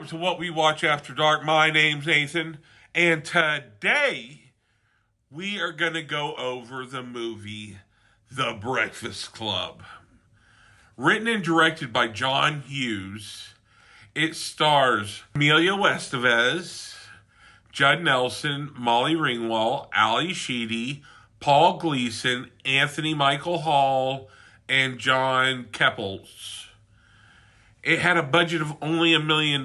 to What We Watch After Dark. My name's Nathan, and today we are going to go over the movie The Breakfast Club. Written and directed by John Hughes, it stars Emilio Estevez, Judd Nelson, Molly Ringwald, Ali Sheedy, Paul Gleason, Anthony Michael Hall, and John Keppels. It had a budget of only $1 million.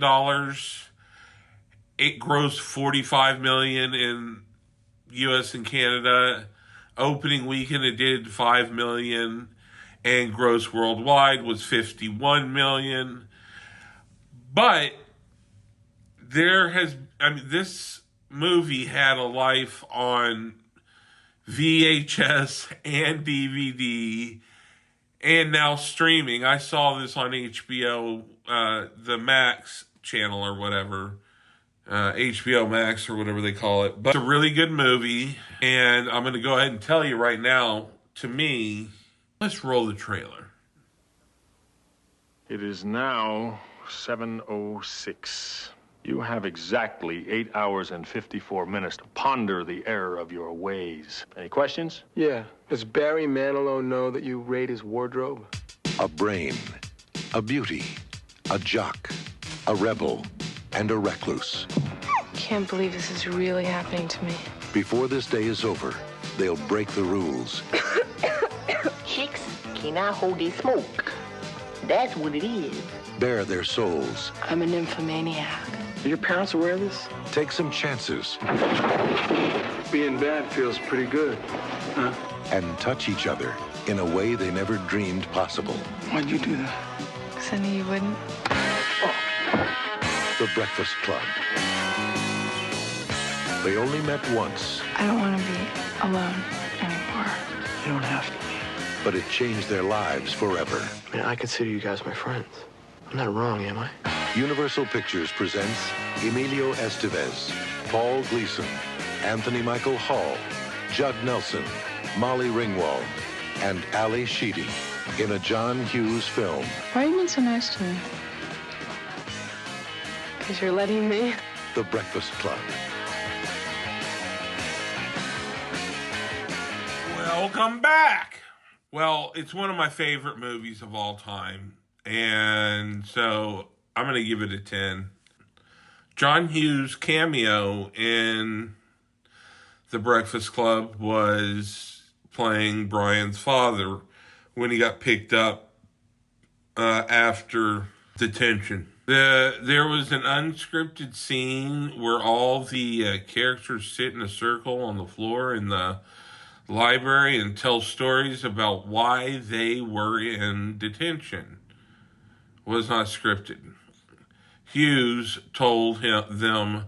It grossed $45 million in U.S. and Canada. Opening weekend, it did $5 million, and gross worldwide was $51 million. But this movie had a life on VHS and DVD. And now streaming. I saw this on HBO, the Max channel or whatever. HBO Max or whatever they call it. But it's a really good movie. And I'm going to go ahead and tell you right now, to me, let's roll the trailer. It is now 7:06. You have exactly 8 hours and 54 minutes to ponder the error of your ways. Any questions? Yeah. Does Barry Manilow know that you raid his wardrobe? A brain, a beauty, a jock, a rebel, and a recluse. Can't believe this is really happening to me. Before this day is over, they'll break the rules. Chicks cannot hold their smoke. That's what it is. Bare their souls. I'm a nymphomaniac. Are your parents aware of this? Take some chances. Being bad feels pretty good, huh? And touch each other in a way they never dreamed possible. Why'd you do that? Because I knew you wouldn't. The Breakfast Club. They only met once, I don't want to be alone anymore. You don't have to. but it changed their lives forever. I mean, I consider you guys my friends. I'm not wrong, am I? Universal Pictures presents Emilio Estevez, Paul Gleason, Anthony Michael Hall, Judd Nelson, Molly Ringwald, and Ali Sheedy in a John Hughes film. Why are you being so nice to me? Because you're letting me. The Breakfast Club. Welcome back. Well, it's one of my favorite movies of all time, and so I'm going to give it a 10. John Hughes' cameo in The Breakfast Club was playing Brian's father when he got picked up after detention. There was an unscripted scene where all the characters sit in a circle on the floor in the library and tell stories about why they were in detention. It was not scripted. Hughes told them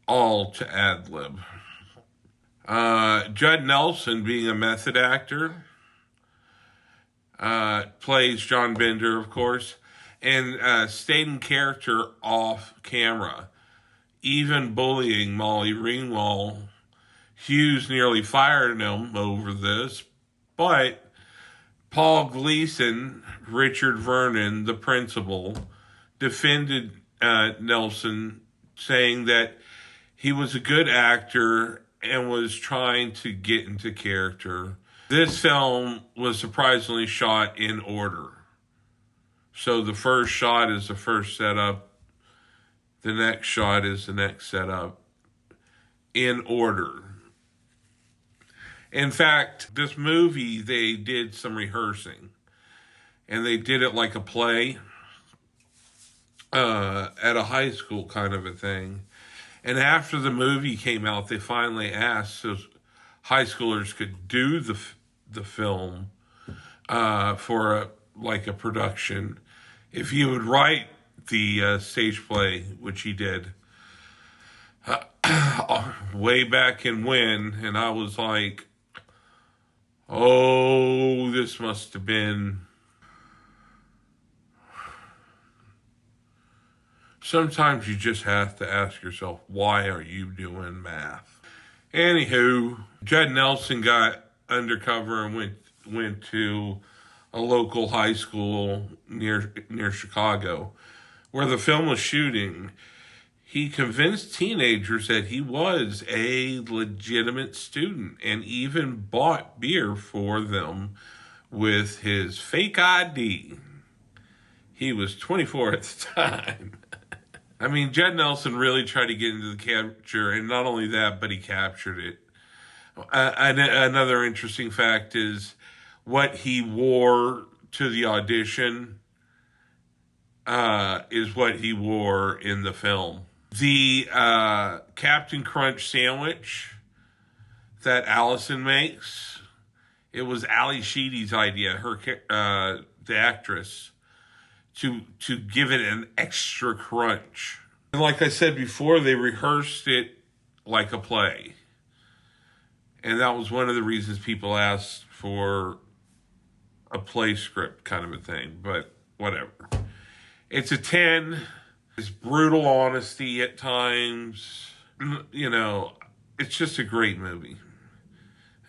all to ad-lib. Judd Nelson, being a method actor, plays John Bender, of course, and stayed in character off camera, even bullying Molly Ringwald. Hughes nearly fired him over this, but Paul Gleason, Richard Vernon, the principal, defended Nelson, saying that he was a good actor and was trying to get into character. This film was surprisingly shot in order. So the first shot is the first setup. The next shot is the next setup. In order. In fact, this movie, they did some rehearsing. And they did it like a play. At a high school kind of a thing. And after the movie came out, they finally asked so high schoolers could do the film for a production, if he would write the stage play, which he did way back in when, and I was like, oh, this must have been... Sometimes you just have to ask yourself, why are you doing math? Anywho, Judd Nelson got undercover and went to a local high school near Chicago, where the film was shooting, he convinced teenagers that he was a legitimate student and even bought beer for them with his fake ID. He was 24 at the time. I mean, Judd Nelson really tried to get into the capture, and not only that, but he captured it. Another interesting fact is what he wore to the audition is what he wore in the film. The Captain Crunch sandwich that Allison makes, it was Ali Sheedy's idea, her the actress, to give it an extra crunch. And like I said before, they rehearsed it like a play. And that was one of the reasons people asked for a play script kind of a thing. But whatever. It's a 10. It's brutal honesty at times. You know, it's just a great movie.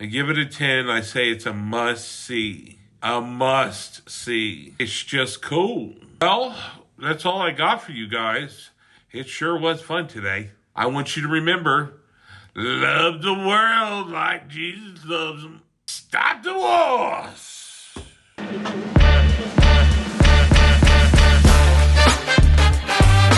I give it a 10. I say it's a must-see. A must-see. It's just cool. Well, that's all I got for you guys. It sure was fun today. I want you to remember, love the world like Jesus loves them. Stop the wars.